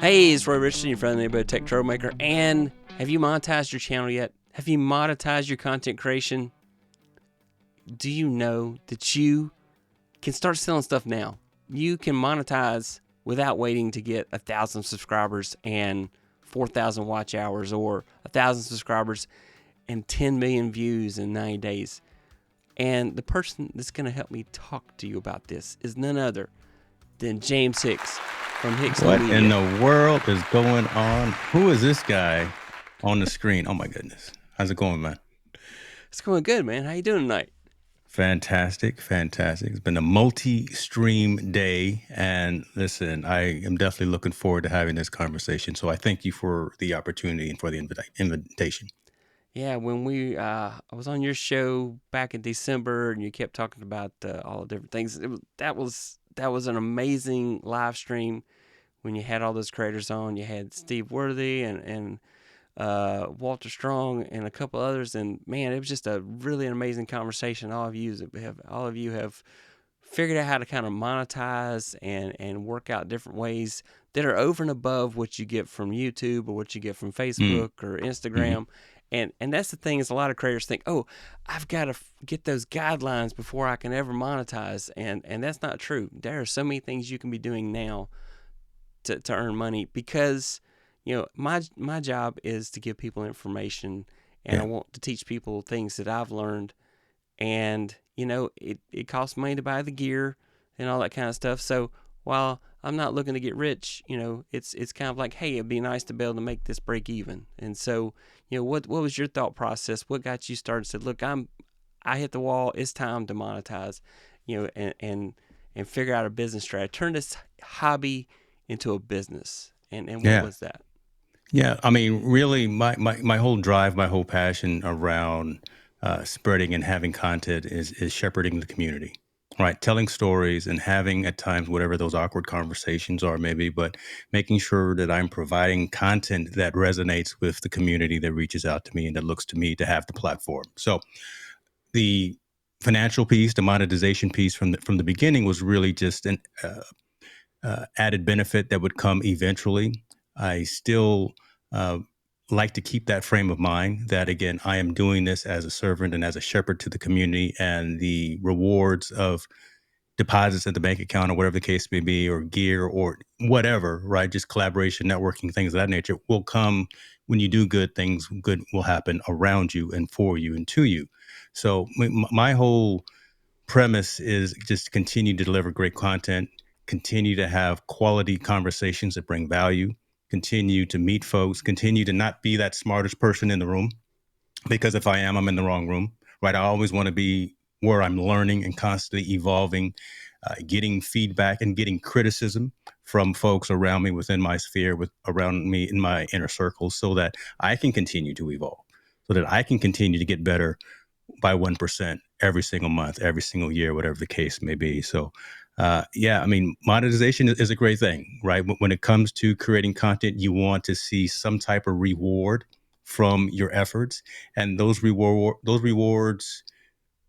Hey, it's Roy Richardson, your friendly neighborhood tech troublemaker. And have you monetized your channel yet? Have you monetized your content creation? Do you know that you can start selling stuff now? You can monetize without waiting to get 1,000 subscribers and 4,000 watch hours, or 1,000 subscribers and 10 million views in 90 days. And the person that's going to help me talk to you about this is none other than James Hicks from Hicks What Media. in the world is going on? Who is this guy on the screen? Oh my goodness. How's it going, man? It's going good, man. How you doing tonight? Fantastic, fantastic. It's been a multi-stream day, and listen, I am definitely looking forward to having this conversation. So I thank you for the opportunity and for the invitation. Yeah, when I was on your show back in December, and you kept talking about all the different things. That was an amazing live stream when you had all those creators on. You had Steve Worthy and Walter Strong and a couple others, and man, it was just a really amazing conversation. All of you have figured out how to kind of monetize and work out different ways that are over and above what you get from YouTube or what you get from Mm, Facebook or hmm. Instagram. And that's the thing, is a lot of creators think, oh, I've got to get those guidelines before I can ever monetize. And that's not true. There are so many things you can be doing now to earn money, because my job is to give people information, and I Yeah, want to teach people things that I've learned. And it costs money to buy the gear and all that kind of stuff. So while I'm not looking to get rich, it's kind of like, hey, it'd be nice to be able to make this break even. And so what was your thought process? What got you started? Said, look, I hit the wall, it's time to monetize, and figure out a business strategy, turn this hobby into a business. And what yeah, was that? yeah. I mean, really, my whole drive, my whole passion around spreading and having content is shepherding the community, right? Telling stories and having at times whatever those awkward conversations are, maybe, but making sure that I'm providing content that resonates with the community that reaches out to me and that looks to me to have the platform. So the financial piece, the monetization piece from the beginning was really just an added benefit that would come eventually. I still uh, like to keep that frame of mind that, again, I am doing this as a servant and as a shepherd to the community, and the rewards of deposits at the bank account or whatever the case may be, or gear or whatever, right? Just collaboration, networking, things of that nature will come when you do good things. Good will happen around you and for you and to you. So my whole premise is just continue to deliver great content, continue to have quality conversations that bring value, continue to meet folks, continue to not be that smartest person in the room, because if I am, I'm in the wrong room, right? I always want to be where I'm learning and constantly evolving, getting feedback and getting criticism from folks around me within my sphere, with around me in my inner circles, so that I can continue to evolve, so that I can continue to get better by 1% every single month, every single year, whatever the case may be. So, yeah, I mean, monetization is a great thing, right? When it comes to creating content, you want to see some type of reward from your efforts, and those rewards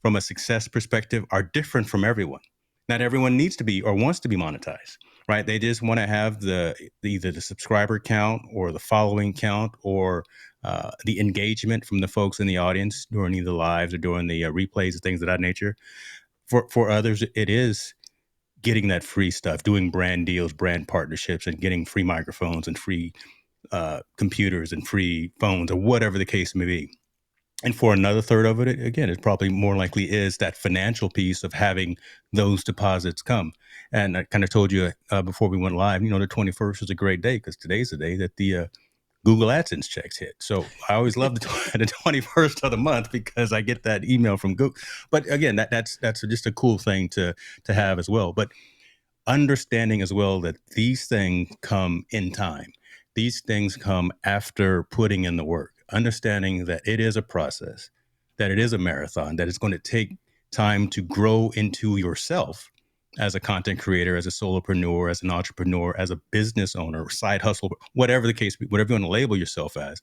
from a success perspective are different from everyone. Not everyone needs to be or wants to be monetized, right? They just want to have either the subscriber count or the following count, or the engagement from the folks in the audience during either lives or during the replays and things of that nature. For others, it is getting that free stuff, doing brand deals, brand partnerships, and getting free microphones and free computers and free phones, or whatever the case may be. And for another third of it, again, it probably more likely is that financial piece of having those deposits come. And I kind of told you before we went live, the 21st is a great day because today's the day that the Google AdSense checks hit. So I always love the 21st of the month because I get that email from Google. But again, that's just a cool thing to have as well. But understanding as well that these things come in time. These things come after putting in the work. Understanding that it is a process, that it is a marathon, that it's going to take time to grow into yourself as a content creator, as a solopreneur, as an entrepreneur, as a business owner, side hustle, whatever the case, whatever you want to label yourself as.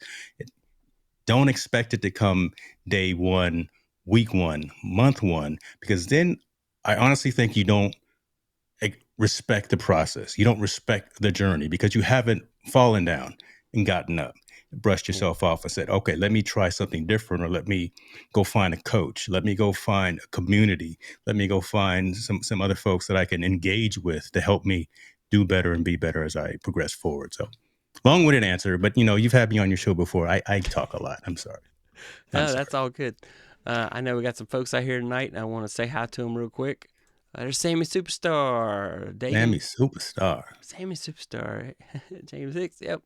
Don't expect it to come day one, week one, month one, because then I honestly think you don't respect the process. You don't respect the journey because you haven't fallen down and gotten up, brushed Yeah. yourself off and said, okay, let me try something different, or let me go find a coach. Let me go find a community. Let me go find some other folks that I can engage with to help me do better and be better as I progress forward. So long-winded answer, but you've had me on your show before. I talk a lot. I'm sorry. I'm No, sorry. that's all good. I know we got some folks out here tonight, and I want to say hi to them real quick. There's Sammy Superstar, Sammy Dagan, Superstar. Sammy Superstar, James Hicks. Yep.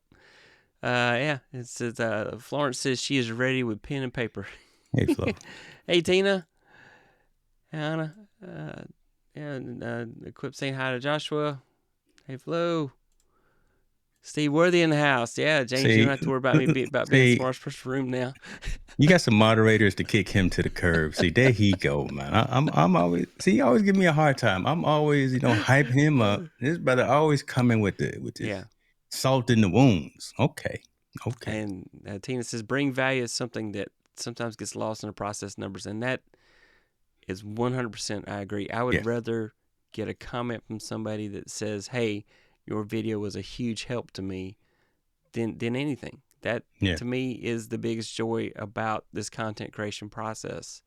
Yeah. It says Florence says she is ready with pen and paper. Hey, Flo. Hey, Tina, Anna, yeah, Equip saying hi to Joshua. Hey, Flo. Steve Worthy in the house. Yeah, James, you don't See, have to worry about me being the see, smartest person in the room now. you got some moderators to kick him to the curb. See, there he go, man. I'm always see. He always give me a hard time. I'm always hyping him up. This brother always coming with this Yeah. salt in the wounds. Okay, okay, And Tina says bring value is something that sometimes gets lost in the process numbers. And that is 100% I agree. I would yeah, rather get a comment from somebody that says, hey, your video was a huge help to me than anything. That yeah. to me is the biggest joy about this content creation process.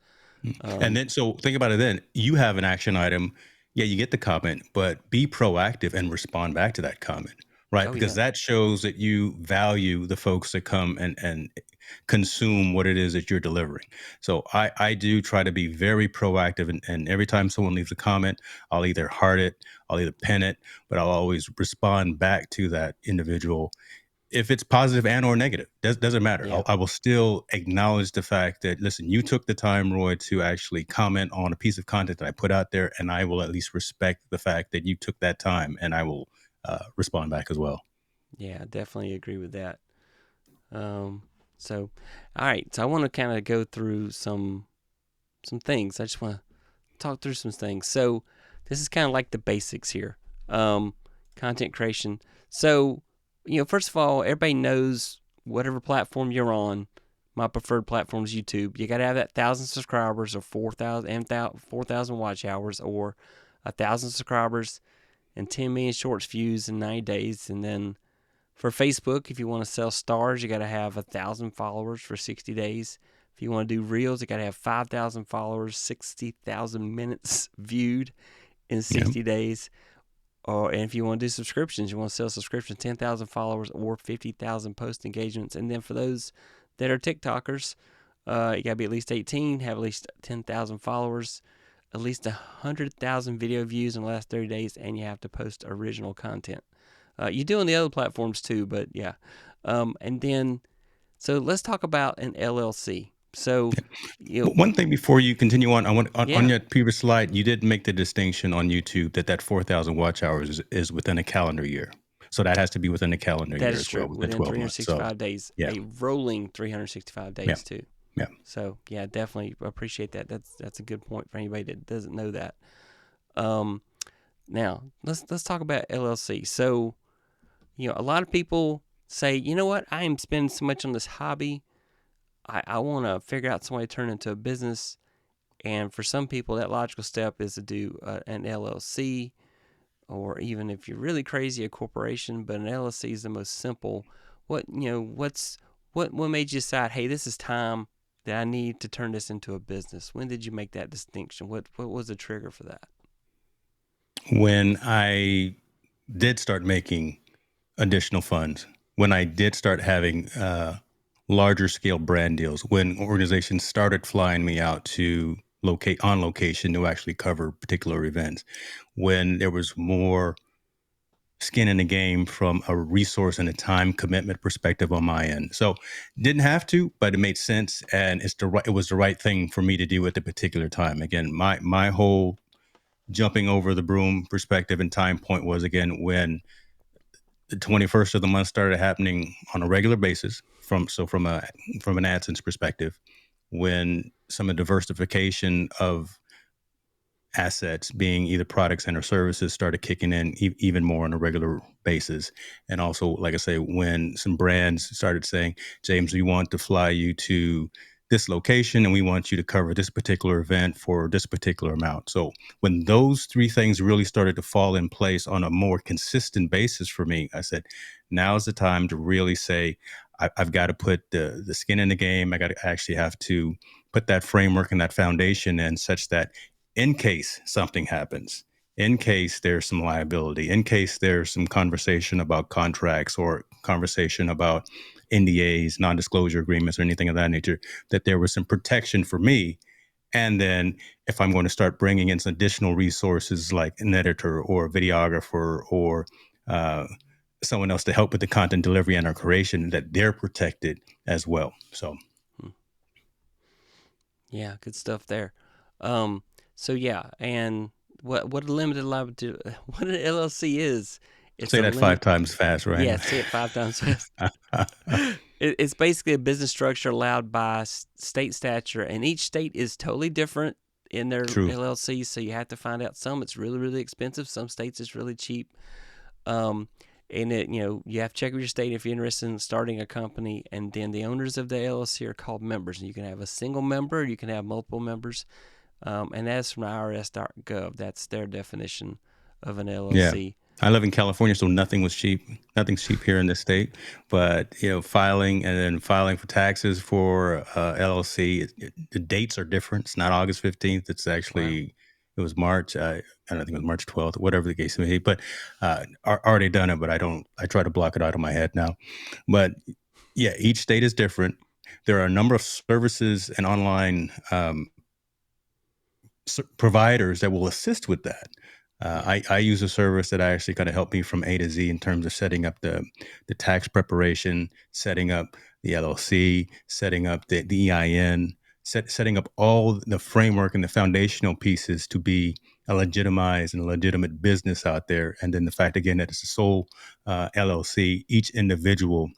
And then, so think about it. Then you have an action item. Yeah, you get the comment, but be proactive and respond back to that comment, right? Oh Because yeah, that shows that you value the folks that come and consume what it is that you're delivering. So I do try to be very proactive, and every time someone leaves a comment, I'll either heart it, I'll either pen it, but I'll always respond back to that individual if it's positive and or negative. Doesn't matter. yeah, I will still acknowledge the fact that, listen, you took the time, Roy, to actually comment on a piece of content that I put out there, and I will at least respect the fact that you took that time, and I will respond back as well. yeah. I definitely agree with that. Um, so, all right. So I want to kind of go through some things. I just want to talk through some things. So this is kind of like the basics here. Content creation. So, first of all, everybody knows whatever platform you're on. My preferred platform is YouTube. You got to have that 1,000 subscribers or 4,000 watch hours, or 1,000 subscribers and 10 million shorts views in 90 days. And then for Facebook, if you want to sell stars, you got to have 1,000 followers for 60 days. If you want to do reels, you got to have 5,000 followers, 60,000 minutes viewed in Yeah. 60 days. And if you want to do subscriptions, you want to sell subscriptions, 10,000 followers or 50,000 post engagements. And then for those that are TikTokers, you got to be at least 18, have at least 10,000 followers, at least 100,000 video views in the last 30 days, and you have to post original content. You do on the other platforms too, but yeah. And then, so let's talk about an LLC. So, One thing before you continue on, I want on yeah, your previous slide, you did make the distinction on YouTube that 4,000 watch hours is within a calendar year. So that has to be within a calendar that year is as well, true. within Within 12 months. So 365 days, yeah, a rolling 365 yeah, days too. yeah. So yeah, definitely appreciate that. That's a good point for anybody that doesn't know that. Um, Now let's talk about LLC. So a lot of people say, you know what, I am spending so much on this hobby. I want to figure out some way to turn it into a business. And for some people, that logical step is to do an LLC, or even if you're really crazy, a corporation. But an LLC is the most simple. What made you decide, hey, this is time that I need to turn this into a business? When did you make that distinction? What was the trigger for that? When I did start making additional funds, when I did start having larger scale brand deals, when organizations started flying me out to locate on location to actually cover particular events, when there was more skin in the game from a resource and a time commitment perspective on my end. So didn't have to, but it made sense, and it was the right thing for me to do at the particular time. Again, my whole jumping over the broom perspective and time point was, again, when the 21st of the month started happening on a regular basis from an AdSense perspective, when some of the diversification of assets being either products and or services started kicking in even more on a regular basis. And also, like I say, when some brands started saying, James, we want to fly you to this location and we want you to cover this particular event for this particular amount. So when those three things really started to fall in place on a more consistent basis for me, I said, now's the time to really say, I've got to put the skin in the game. I got to actually have to put that framework and that foundation in such that in case something happens, in case there's some liability, in case there's some conversation about contracts or conversation about NDAs, non-disclosure agreements, or anything of that nature, that there was some protection for me. And then if I'm going to start bringing in some additional resources like an editor or a videographer or someone else to help with the content delivery and our creation, that they're protected as well. So, Yeah, good stuff there. So yeah, and what a limited liability, what an LLC is, it's say a that limit. 5 times fast, right? Yeah, say it 5 times fast. It's basically a business structure allowed by state statute, and each state is totally different in their True. LLCs. So you have to find out. Some it's really, really expensive. Some states it's really cheap. And you have to check with your state if you're interested in starting a company. And then the owners of the LLC are called members. And you can have a single member, you can have multiple members. And that's from IRS.gov. That's their definition of an LLC. Yeah. I live in California, so nothing was cheap. Nothing's cheap here in this state. But filing and then filing for taxes for LLC, the dates are different. It's not August 15th. It's actually it was March. I don't think it was March 12th, whatever the case may be. But already done it. But I try to block it out of my head now. But yeah, each state is different. There are a number of services and online providers that will assist with that. I use a service that actually kind of helped me from A to Z in terms of setting up the tax preparation, setting up the LLC, setting up the EIN, setting up all the framework and the foundational pieces to be a legitimized and legitimate business out there. And then the fact, again, that it's a sole LLC, each individual,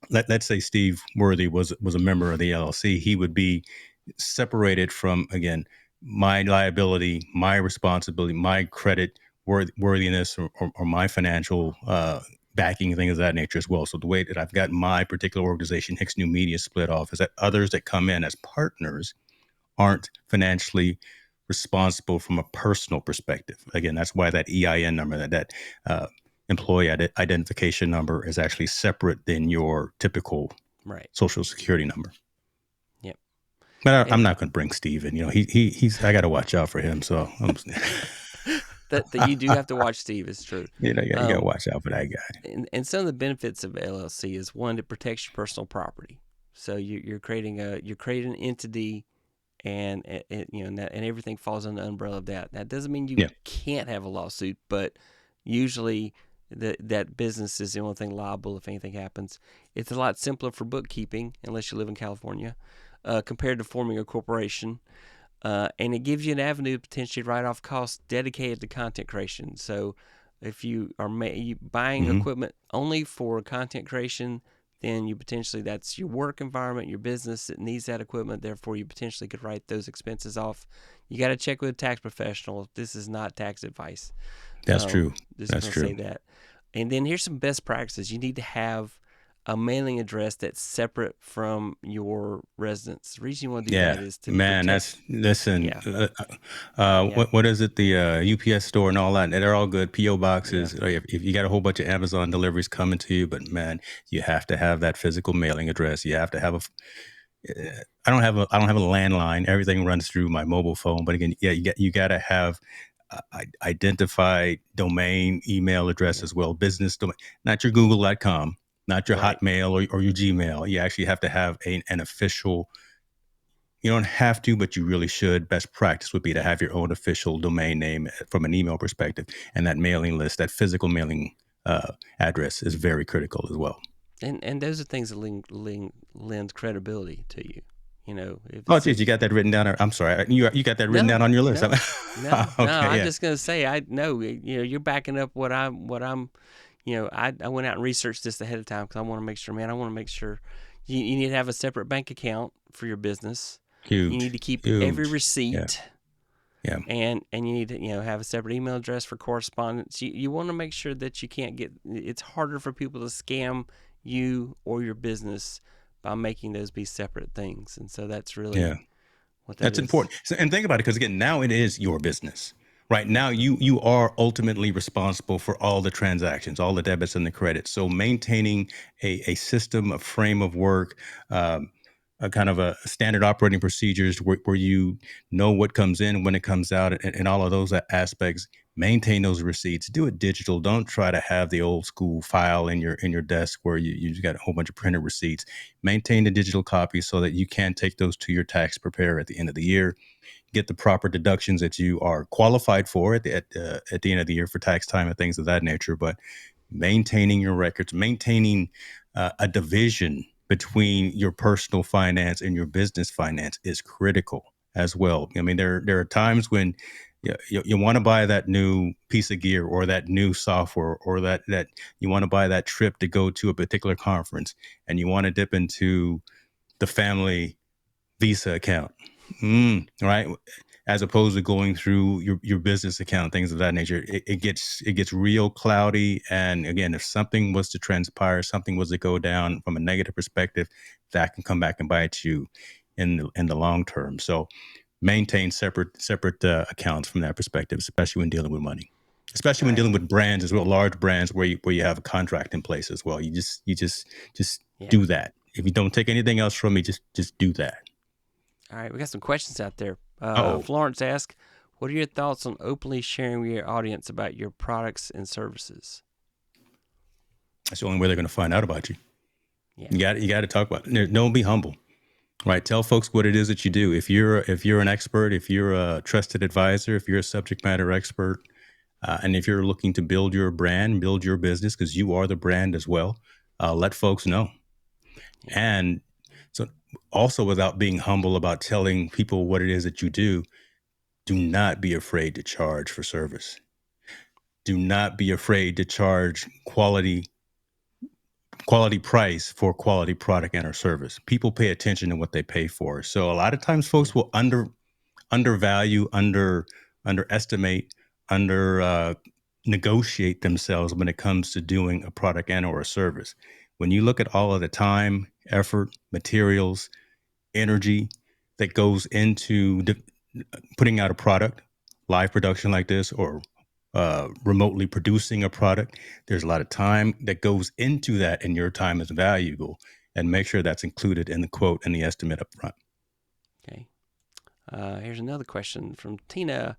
let's say Steve Worthy was a member of the LLC, he would be separated from, again, my liability, my responsibility, my credit worthiness, or my financial backing, things of that nature as well. So the way that I've got my particular organization, Hicks New Media, split off is that others that come in as partners aren't financially responsible from a personal perspective. Again, that's why that EIN number, that employee identification number, is actually separate than your typical social security number. Yep. But I'm not going to bring Steve in. He's I got to watch out for him. So that you do have to watch Steve. Is true. You got to watch out for that guy. And some of the benefits of LLC is, one, it protects your personal property. So you're creating an entity, and everything falls under the umbrella of that. That doesn't mean you can't have a lawsuit, but usually that business is the only thing liable if anything happens. It's a lot simpler for bookkeeping, unless you live in California, compared to forming a corporation. And it gives you an avenue to potentially write off costs dedicated to content creation. So if you are buying equipment only for content creation, then that's your work environment, your business that needs that equipment. Therefore, you potentially could write those expenses off. You got to check with a tax professional. This is not tax advice. That's true. That's true. Say that. And then here's some best practices. You need to have a mailing address that's separate from your residence. The reason you want to do that is to what is it? The UPS store and all that. They're all good. PO boxes. Yeah. If you got a whole bunch of Amazon deliveries coming to you, but man, you have to have that physical mailing address. You have to have I don't have a landline. Everything runs through my mobile phone. But again, you got to have identified domain, email address as well, business domain, not your Google.com. Not your Hotmail or your Gmail. You actually have to have an official. You don't have to, but you really should. Best practice would be to have your own official domain name from an email perspective, and that mailing list, that physical mailing address, is very critical as well. And those are things that lend credibility to you. Geez, you got that written down. I'm sorry, you got that written down on your list. No, I'm just gonna say I know. You're backing up what I'm. I went out and researched this ahead of time because I want to make sure, you need to have a separate bank account for your business. Huge. You need to keep every receipt. Yeah. And you need to, have a separate email address for correspondence. You want to make sure that you can't it's harder for people to scam you or your business by making those be separate things. And so that's really Yeah. what that That's is. important. So, and think about it, because again, now it is your business. Right now, you are ultimately responsible for all the transactions, all the debits and the credits. So maintaining a system, a frame of work, a kind of a standard operating procedures where you know what comes in, when it comes out, and all of those aspects. Maintain those receipts. Do it digital. Don't try to have the old school file in your desk where you just got a whole bunch of printed receipts. Maintain the digital copies so that you can take those to your tax preparer at the end of the year, get the proper deductions that you are qualified for at the end of the year for tax time and things of that nature. But maintaining your records, maintaining a division between your personal finance and your business finance is critical as well. I mean, there are times when you want to buy that new piece of gear or that new software, or that you want to buy that trip to go to a particular conference, and you want to dip into the family Visa account, right? As opposed to going through your business account, things of that nature. It gets real cloudy. And again, if something was to transpire, something was to go down from a negative perspective, that can come back and bite you in the long term. So maintain separate accounts from that perspective, especially when dealing with money, especially when Right. dealing with brands as well, large brands where you have a contract in place as well. You just Yeah. do that. If you don't take anything else from me, just do that. All right. We got some questions out there. Oh, Florence asks, what are your thoughts on openly sharing with your audience about your products and services? that's the only way they're going to find out about you. Yeah. You got to talk about it. Don't be humble, right? Tell folks what it is that you do. If you're an expert, if you're a trusted advisor, if you're a subject matter expert, and if you're looking to build your brand, build your business, because you are the brand as well, let folks know. Yeah. And so, also, without being humble about telling people what it is that you do not be afraid to charge for service. Do not be afraid to charge quality price for quality product and or service. People pay attention to what they pay for. So a lot of times Yeah. folks will undervalue, underestimate, under negotiate themselves when it comes to doing a product and or a service. When you look at all of the time, effort, materials, energy that goes into putting out a product, live production like this, or remotely producing a product, there's a lot of time that goes into that, and your time is valuable. And make sure that's included in the quote and the estimate up front. Okay. Here's another question from Tina.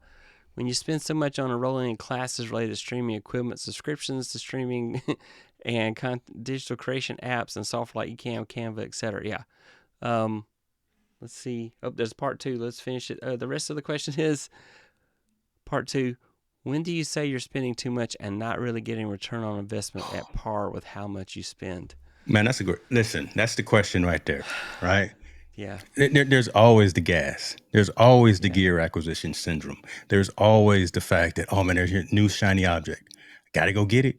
When you spend so much on enrolling in classes related to streaming equipment, subscriptions to streaming, and digital creation apps and software like Ecamm, Canva, etc. Yeah. Um, let's see. Oh, there's part two. Let's finish it. The rest of the question is part two. When do you say you're spending too much and not really getting return on investment at par with how much you spend? Man, that's a great listen. That's the question right there, right? Yeah. There's always the gas. There's always the Yeah. gear acquisition syndrome. There's always the fact that, oh man, there's your new shiny object. Got to go get it,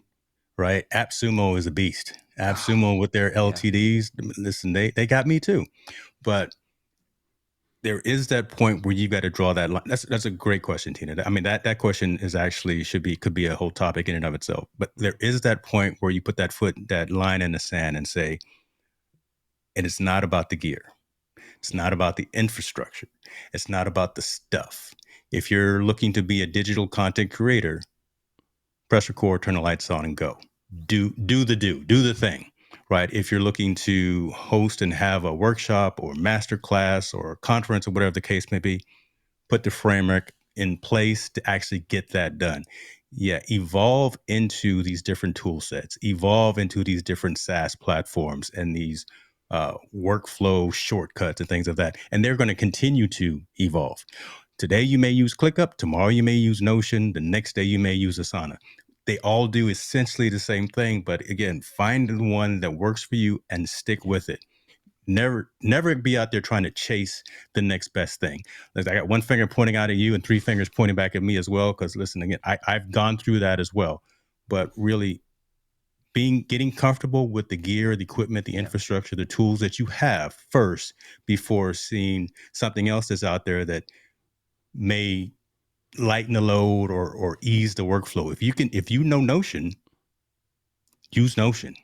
right? AppSumo is a beast. Oh, AppSumo with their yeah. LTDs, listen, they got me too. But there is that point where you got to draw that line. That's a great question, Tina. I mean, that question is actually could be a whole topic in and of itself. But there is that point where you put that line in the sand and say, and it's not about the gear. It's Yeah. not about the infrastructure. It's not about the stuff. If you're looking to be a digital content creator, press record, turn the lights on, and go. Do the thing, right? If you're looking to host and have a workshop or master class or conference or whatever the case may be, put the framework in place to actually get that done. Yeah, evolve into these different tool sets, evolve into these different SaaS platforms and these workflow shortcuts and things of that. And they're going to continue to evolve. Today you may use ClickUp, tomorrow you may use Notion, the next day you may use Asana. They all do essentially the same thing, but again, find the one that works for you and stick Yeah. with it. Never be out there trying to chase the next best thing. Like, I got one finger pointing out at you and three fingers pointing back at me as well. Because listen, again, I've gone through that as well. But really, getting comfortable with the gear, the equipment, the Yeah. infrastructure, the tools that you have first before seeing something else that's out there that may lighten the load or ease the workflow. If you know Notion, use Notion.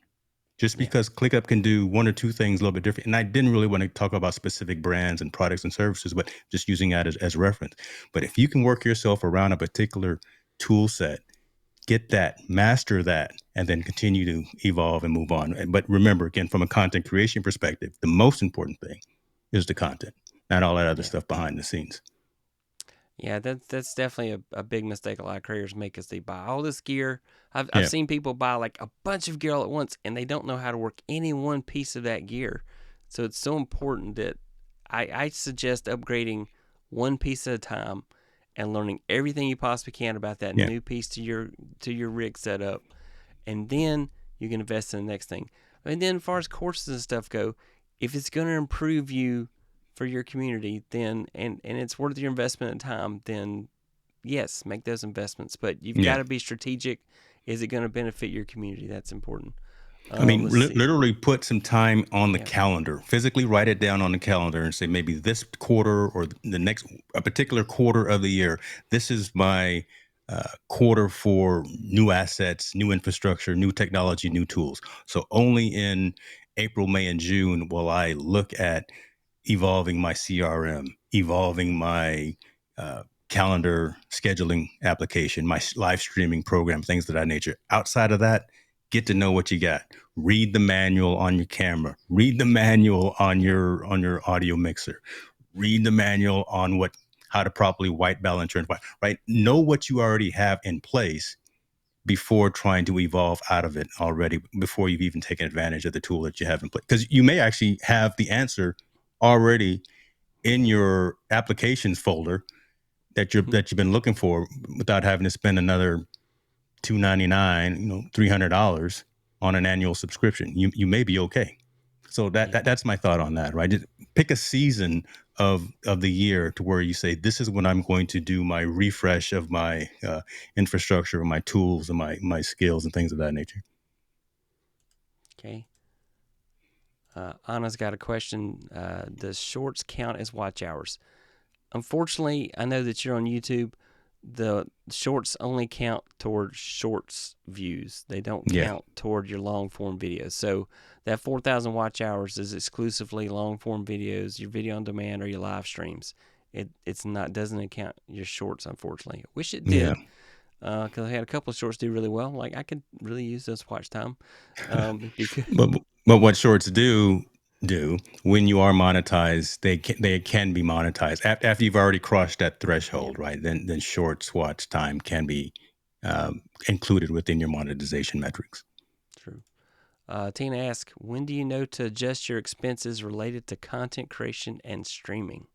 Just Yeah. because ClickUp can do one or two things a little bit different. And I didn't really want to talk about specific brands and products and services, but just using that as reference. But if you can work yourself around a particular tool set, get that, master that, and then continue to evolve and move on. But remember, again, from a content creation perspective, the most important thing is the content, not all that other Yeah. stuff behind the scenes. Yeah, that's definitely a big mistake a lot of creators make is they buy all this gear. I've Yeah. seen people buy like a bunch of gear all at once and they don't know how to work any one piece of that gear. So it's so important that I suggest upgrading one piece at a time and learning everything you possibly can about that Yeah. new piece to your rig setup, and then you can invest in the next thing. And then as far as courses and stuff go, if it's going to improve you for your community, then and it's worth your investment in time, then yes, make those investments. But you've got Yeah. to be strategic. Is it going to benefit your community? That's important. I mean, Let's see. literally put some time on the Yeah. calendar, physically write it down on the calendar and say maybe this quarter or the next, a particular quarter of the year, this is my quarter for new assets, new infrastructure, new technology, new tools. So only in April, May, and June will I look at evolving my CRM, evolving my calendar scheduling application, my live streaming program, things of that nature. Outside of that, get to know what you got. Read the manual on your camera. Read the manual on your audio mixer. Read the manual on how to properly white balance your environment. Right? Know what you already have in place before trying to evolve out of it already, before you've even taken advantage of the tool that you have in place. Because you may actually have the answer already in your applications folder that you've been looking for without having to spend another $299, $300 on an annual subscription. You may be okay. So that's my thought on that, right? Just pick a season of the year to where you say, this is when I'm going to do my refresh of my infrastructure, my tools, and my skills and things of that nature. Okay. Anna's got a question. Does shorts count as watch hours? Unfortunately, I know that you're on YouTube. The shorts only count toward shorts views. They don't count toward your long form videos. So that 4,000 watch hours is exclusively long form videos, your video on demand, or your live streams. It's not doesn't account your shorts, unfortunately. I wish it did. Because I had a couple of shorts do really well. Like I could really use this watch time. Because But what shorts do when you are monetized, they can be monetized after you've already crossed that threshold, right? Then shorts watch time can be included within your monetization metrics. True. Tina asks, when do you know to adjust your expenses related to content creation and streaming?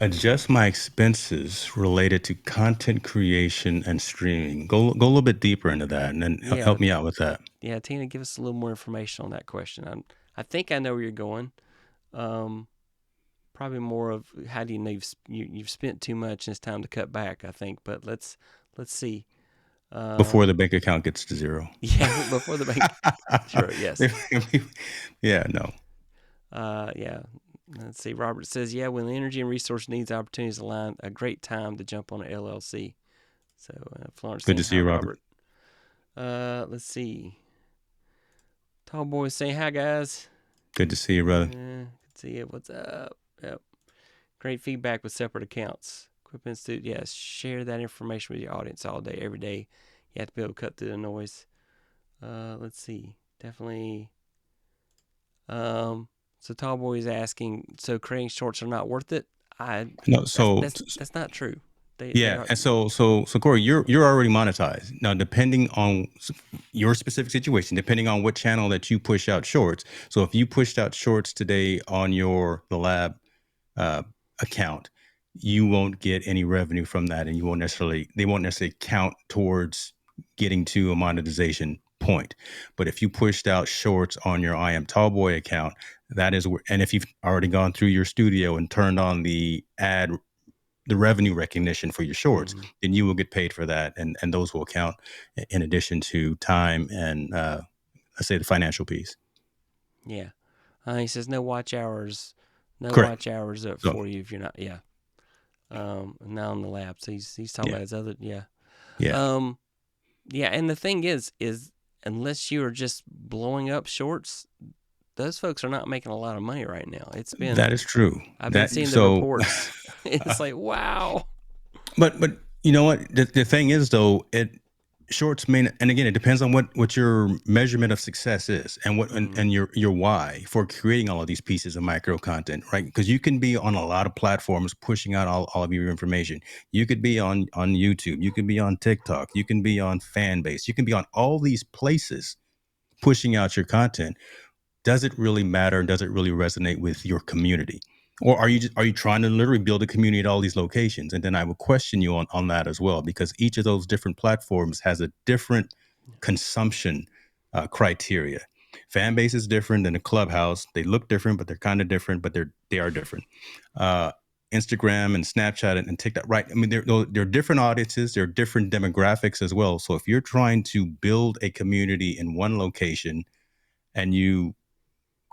Adjust my expenses related to content creation and streaming. Go a little bit deeper into that, and then help me out with that. Yeah, Tina, give us a little more information on that question. I think I know where you're going. Probably more of how do you know you've spent too much and it's time to cut back. I think, but let's see. Before the bank account gets to zero. Yeah, before the bank. Sure. Yes. Yeah. No. Yeah. Let's see. Robert says, yeah, when the energy and resource needs opportunities align, a great time to jump on an LLC. So Florence, Good to see you, Robert. Let's see. Tall boy saying, hi guys. Good to see you, brother. Good to see you. What's up? Yep. Great feedback with separate accounts. Equip Institute, yes. Share that information with your audience all day, every day. You have to be able to cut through the noise. Let's see. Definitely. So Tallboy is asking, so creating shorts are not worth it? That's not true. They are, and so Corey, you're already monetized now. Depending on your specific situation, depending on what channel that you push out shorts. So if you pushed out shorts today on the lab account, you won't get any revenue from that, and they won't necessarily count towards getting to a monetization point. But if you pushed out shorts on your I Am Tallboy account, that is where, and if you've already gone through your studio and turned on the revenue recognition for your shorts, then you will get paid for that, and those will count in addition to time and let's say the financial piece. Yeah. He says no watch hours. Correct. Watch hours up for you if you're not. Yeah. Now on the lab. So he's talking about his other. Yeah. Yeah. Yeah. And the thing is unless you are just blowing up shorts, those folks are not making a lot of money right now. That is true. I've been That seeing the so, reports. It's like, wow. but you know what? The thing is though, it shorts mean, and again, it depends on what your measurement of success is, and what Mm-hmm. and your why for creating all of these pieces of micro content, right? Because you can be on a lot of platforms pushing out all of your information. You could be on YouTube, you can be on TikTok, you can be on Fanbase, you can be on all these places pushing out your content. Does it really matter? Does it really resonate with your community? Or are you trying to literally build a community at all these locations? And then I would question you on that as well, because each of those different platforms has a different consumption criteria. Fan base is different than a clubhouse. They look different, but they're kind of different, but they are different. Uh, Instagram and Snapchat and TikTok, right? I mean, they're different audiences, they're different demographics as well. So if you're trying to build a community in one location and you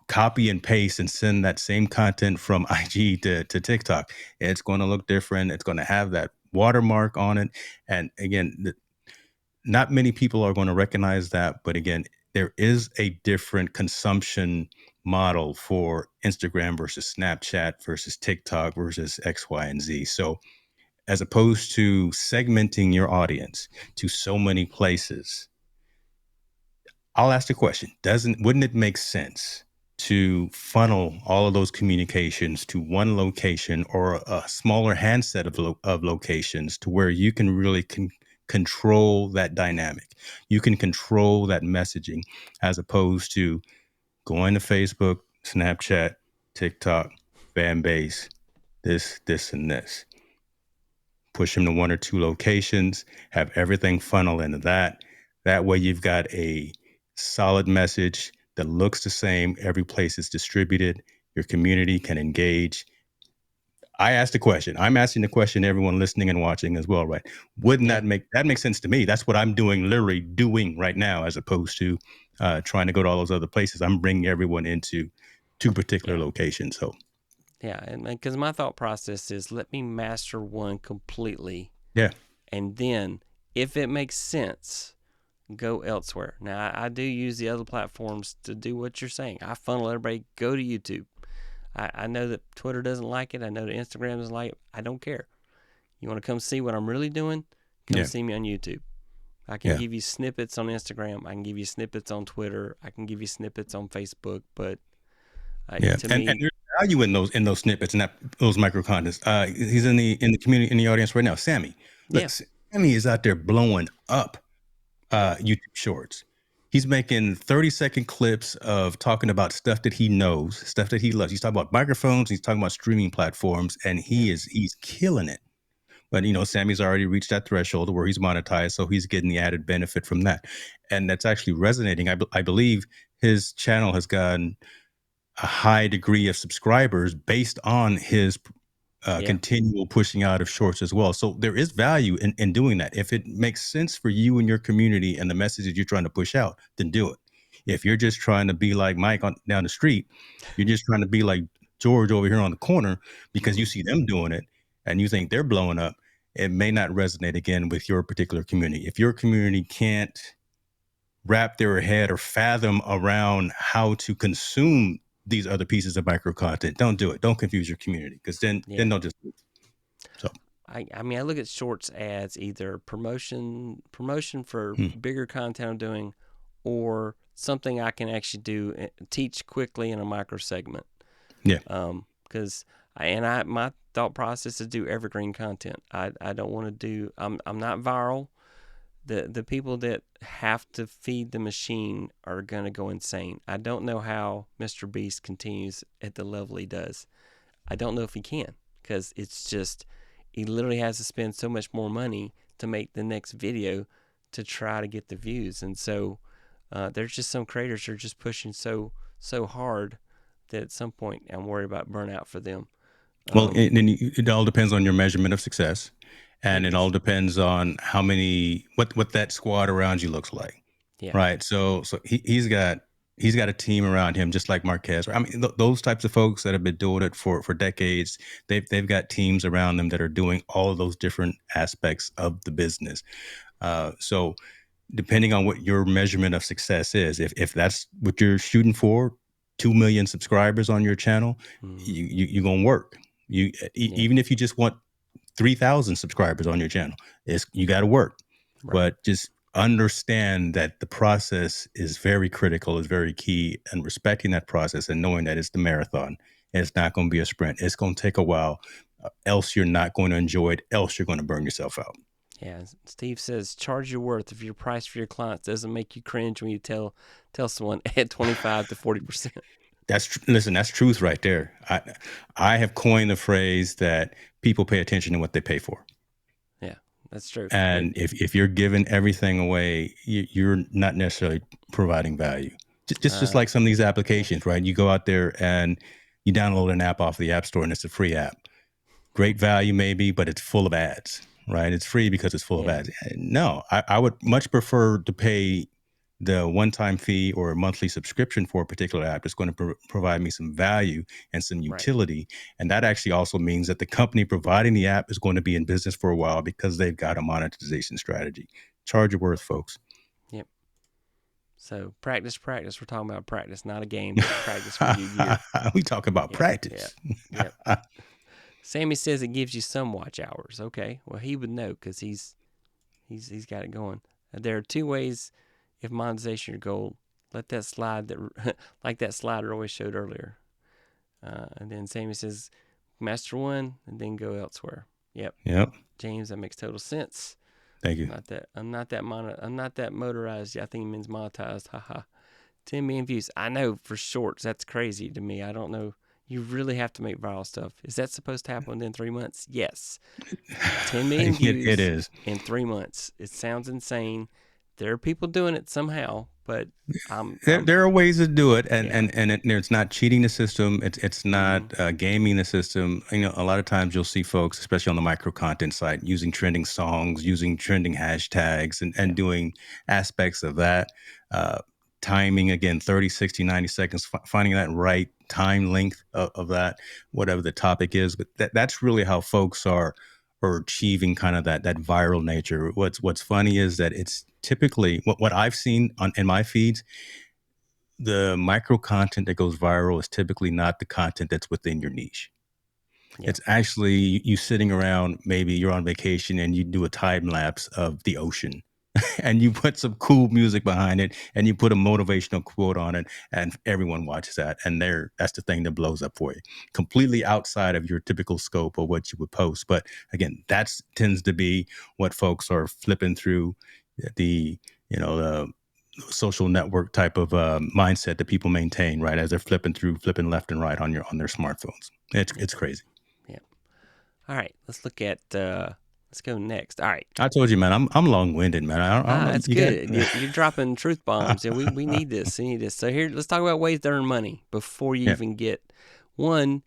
copy and paste and send that same content from IG to TikTok, it's going to look different. It's going to have that watermark on it. And again, not many people are going to recognize that. But again, there is a different consumption model for Instagram versus Snapchat versus TikTok versus X, Y, and Z. So as opposed to segmenting your audience to so many places, I'll ask the question: wouldn't it make sense to funnel all of those communications to one location or a smaller handset of locations to where you can really control that dynamic? You can control that messaging as opposed to going to Facebook, Snapchat, TikTok, fan base, this, and this. Push them to one or two locations, have everything funnel into that. That way you've got a solid message that looks the same every place it's distributed. Your community can engage. I asked the question. I'm asking the question, everyone listening and watching as well, right? Wouldn't Yeah. that make sense to me? That's what I'm literally doing right now, as opposed to trying to go to all those other places. I'm bringing everyone into two particular Yeah. locations. So Yeah. And because my thought process is let me master one completely. yeah. And then if it makes sense, go elsewhere. Now, I do use the other platforms to do what you're saying. I funnel everybody, go to YouTube. I know that Twitter doesn't like it. I know that Instagram doesn't like it. I don't care. You want to come see what I'm really doing? Come Yeah. see me on YouTube. I can give you snippets on Instagram. I can give you snippets on Twitter. I can give you snippets on Facebook. But to And me, there's value in those snippets and those micro contents. He's in the community, in the audience right now. Sammy, look, yeah, Sammy is out there blowing up yeah, YouTube Shorts. He's making 30-second clips of talking about stuff that he knows, stuff that he loves. He's talking about microphones. He's talking about streaming platforms, and yeah, he's killing it. But Sammy's already reached that threshold where he's monetized, so he's getting the added benefit from that, and that's actually resonating. I believe his channel has gotten a high degree of subscribers based on his yeah, continual pushing out of shorts as well. So there is value in doing that. If it makes sense for you and your community and the messages you're trying to push out, then do it. If you're just trying to be like Mike down the street, you're just trying to be like George over here on the corner because you see them doing it and you think they're blowing up, it may not resonate again with your particular community. If your community can't wrap their head or fathom around how to consume these other pieces of micro content, don't do it. Don't confuse your community, because then yeah. they'll just leave. So I mean, I look at shorts ads either promotion for hmm. bigger content I'm doing, or something I can actually do teach quickly in a micro segment. Yeah. Because my thought process is do evergreen content. I don't want to do. I'm not viral. The people that have to feed the machine are gonna go insane. I don't know how Mr. Beast continues at the level he does. I don't know if he can, because it's just he literally has to spend so much more money to make the next video to try to get the views. And so there's just some creators that are just pushing so hard that at some point I'm worried about burnout for them. Well, it all depends on your measurement of success, It and it all is. depends on how many what that squad around you looks like, Yeah. right? So he's got a team around him, just like Marquez. I mean, those types of folks that have been doing it for decades. They've got teams around them that are doing all of those different aspects of the business. So depending on what your measurement of success is, if that's what you're shooting for, 2 million subscribers on your channel, Mm, you're gonna work. yeah. Even if you just want 3,000 subscribers on your channel, you got to work. Right. But just understand that the process is very critical, is very key, and respecting that process and knowing that it's the marathon. And it's not going to be a sprint. It's going to take a while. Else you're not going to enjoy it. Else you're going to burn yourself out. Yeah. Steve says, charge your worth. If your price for your clients doesn't make you cringe when you tell someone at 25 to 40%. Listen, that's truth right there. I have coined the phrase that people pay attention to what they pay for. Yeah, that's true. And if you're giving everything away, you're not necessarily providing value. Just like some of these applications, right? You go out there and you download an app off the App Store and it's a free app. Great value maybe, but it's full of ads, right? It's free because it's full of ads. No, I would much prefer to pay the one-time fee or a monthly subscription for a particular app that's going to provide me some value and some utility. Right. And that actually also means that the company providing the app is going to be in business for a while because they've got a monetization strategy. Charge your worth, folks. Yep. So practice. We're talking about practice, not a game, but practice for you gear. We talk about practice. Yep. Sammy says it gives you some watch hours. Okay. Well, he would know because he's got it going. There are two ways. If monetization your goal, let that slide like that slider always showed earlier. And then Sammy says, master one and then go elsewhere. Yep. James, that makes total sense. Thank you. I'm not that motorized. I think he means monetized. Haha. 10 million views. I know for shorts. That's crazy to me. I don't know. You really have to make viral stuff. Is that supposed to happen within 3 months? Yes. 10 million views. It is. In 3 months. It sounds insane. There are people doing it somehow, but there are ways to do it, and it's not cheating the system. It's not gaming the system. You know, a lot of times you'll see folks, especially on the micro content site, using trending songs, using trending hashtags, and doing aspects of that. Timing, again, 30, 60, 90 seconds, finding that right time length of that, whatever the topic is. But that's really how folks are achieving kind of that viral nature. What's funny is that it's typically what I've seen in my feeds, the micro content that goes viral is typically not the content that's within your niche. Yeah. It's actually you sitting around, maybe you're on vacation and you do a time lapse of the ocean and you put some cool music behind it and you put a motivational quote on it and everyone watches that. And that's the thing that blows up for you, completely outside of your typical scope of what you would post. But again, that tends to be what folks are flipping through the social network type of mindset that people maintain, right? As they're flipping left and right on their smartphones. It's crazy. Yeah. All right, let's look at let's go next. All right. I told you, man, I'm long-winded, man. I don't know. That's good. You're dropping truth bombs, and we need this. We need this. So here, let's talk about ways to earn money before you even get. One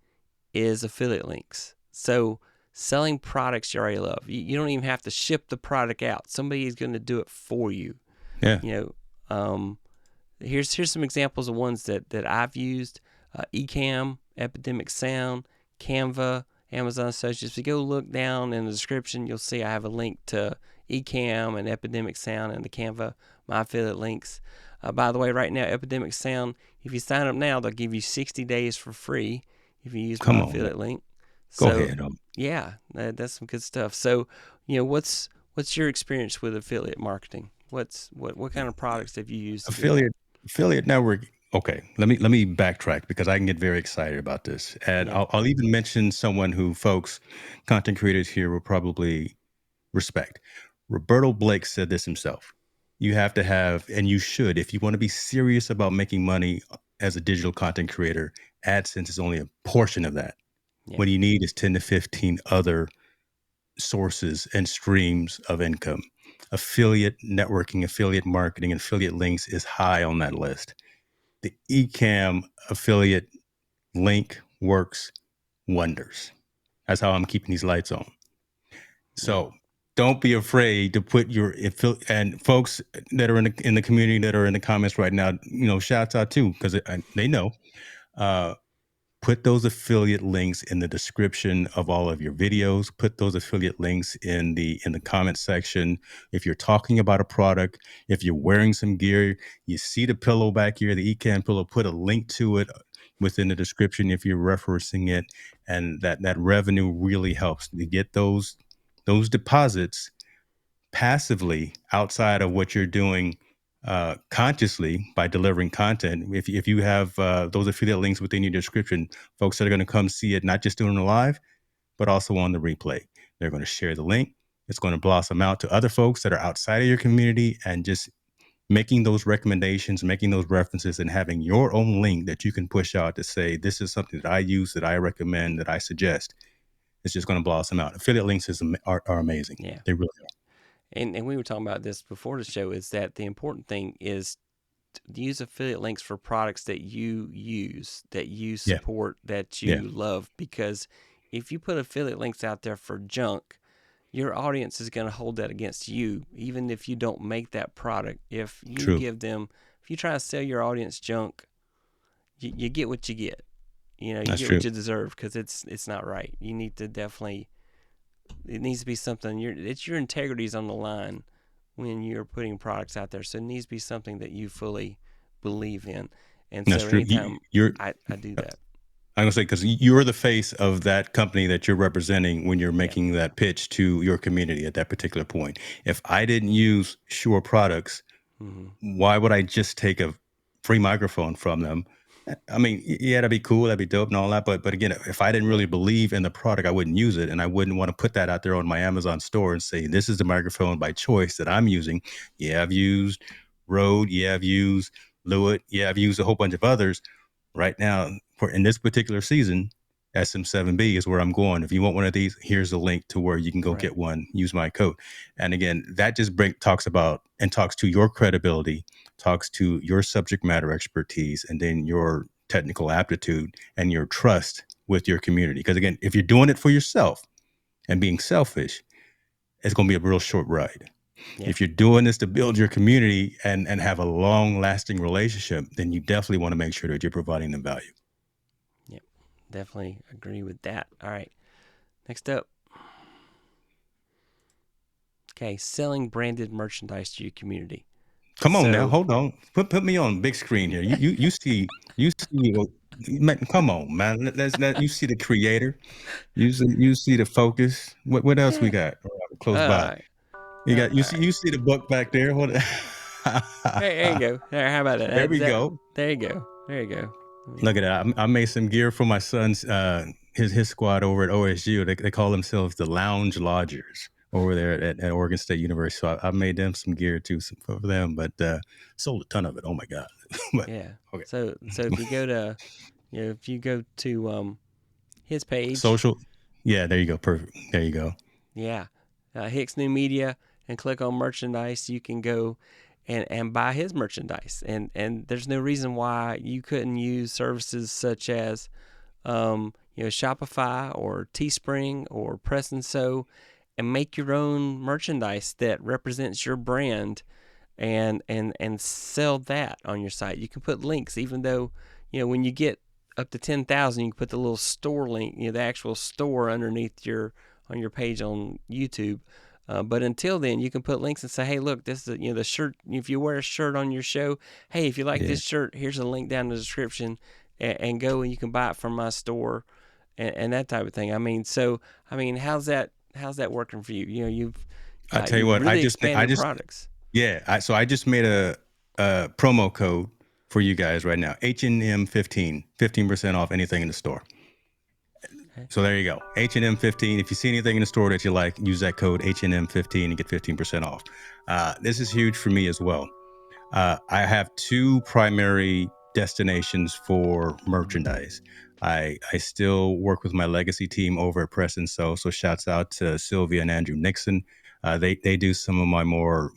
is affiliate links. So selling products you already love. You don't even have to ship the product out. Somebody is going to do it for you. Yeah. You know, here's some examples of ones that I've used. Ecamm, Epidemic Sound, Canva, Amazon Associates. If you go look down in the description, you'll see I have a link to Ecamm and Epidemic Sound and the Canva, my affiliate links. By the way, right now, Epidemic Sound, if you sign up now, they'll give you 60 days for free if you use my affiliate link. Go ahead. Yeah, that's some good stuff. So, you know, what's your experience with affiliate marketing? What kind of products have you used? Affiliate network. Okay, let me backtrack because I can get very excited about this, and I'll even mention someone who content creators here will probably respect. Roberto Blake said this himself. You have to have, and you should, if you want to be serious about making money as a digital content creator, AdSense is only a portion of that. Yeah. What you need is 10 to 15 other sources and streams of income. Affiliate networking, affiliate marketing, and affiliate links is high on that list. The Ecamm affiliate link works wonders. That's how I'm keeping these lights on. So don't be afraid to put and folks that are in the community that are in the comments right now, you know, shouts out too, because they know. put those affiliate links in the description of all of your videos. Put those affiliate links in the comment section. If you're talking about a product, if you're wearing some gear, you see the pillow back here, the Ecan pillow, put a link to it within the description if you're referencing it. And that revenue really helps to get those deposits passively outside of what you're doing consciously by delivering content. If you have those affiliate links within your description, folks that are going to come see it, not just doing it live, but also on the replay. They're going to share the link. It's going to blossom out to other folks that are outside of your community, and just making those recommendations, making those references, and having your own link that you can push out to say, this is something that I use, that I recommend, that I suggest. It's just going to blossom out. Affiliate links are amazing. Yeah. They really are. And we were talking about this before the show, is that the important thing is to use affiliate links for products that you use, that you support, that you love. Because if you put affiliate links out there for junk, your audience is going to hold that against you, even if you don't make that product. If you give them, if you try to sell your audience junk, you get what you get. You get what you deserve, because it's not right. You need to definitely, it needs to be something, it's your integrity is on the line when you're putting products out there. So it needs to be something that you fully believe in. And so anytime I do that. I'm going to say, because you're the face of that company that you're representing when you're making that pitch to your community at that particular point. If I didn't use Shure products, why would I just take a free microphone from them? I mean, yeah, that'd be cool, that'd be dope and all that. But again, if I didn't really believe in the product, I wouldn't use it. And I wouldn't want to put that out there on my Amazon store and say, this is the microphone by choice that I'm using. Yeah, I've used Rode. Yeah, I've used Lewitt. Yeah, I've used a whole bunch of others. Right now, in this particular season, SM7B is where I'm going. If you want one of these, here's a link to where you can go get one. Use my code. And again, that just talks to your credibility, talks to your subject matter expertise, and then your technical aptitude and your trust with your community. Because again, if you're doing it for yourself and being selfish, it's going to be a real short ride. Yeah. If you're doing this to build your community and have a long-lasting relationship, then you definitely want to make sure that you're providing them value. Yep, definitely agree with that. All right, next up. Okay, selling branded merchandise to your community. Come on now, hold on. Put me on big screen here. You see. Come on, man. You see the creator. You see the focus. What else we got close by? You see the book back there. There you go. How about that? There we go. There you go. Look at that. I made some gear for my son's his squad over at OSU. They call themselves the Lounge Lodgers over there at Oregon State University. So I made them some gear too for them, but sold a ton of it. Oh my God. But, yeah. Okay. So if you go to his page, social. Yeah, there you go. Perfect. There you go. Yeah. Hicks New Media, and click on merchandise. You can go and buy his merchandise. And there's no reason why you couldn't use services such as Shopify or Teespring or Press and Sew, and make your own merchandise that represents your brand and sell that on your site. You can put links, even though, when you get up to 10,000, you can put the little store link, the actual store underneath on your page on YouTube. But until then, you can put links and say, hey, look, this is the shirt. If you wear a shirt on your show, hey, if you like this shirt, here's a link down in the description, and go and you can buy it from my store, and that type of thing. How's that working for you? I tell you what, really I just products. Yeah, so I just made a promo code for you guys right now. H&M 15% off anything in the store. Okay. So there you go. H&M 15. If you see anything in the store that you like, use that code H&M 15 and get 15% off. This is huge for me as well. I have two primary destinations for merchandise. I still work with my legacy team over at Press and Sew. So shouts out to Sylvia and Andrew Nixon. They do some of my more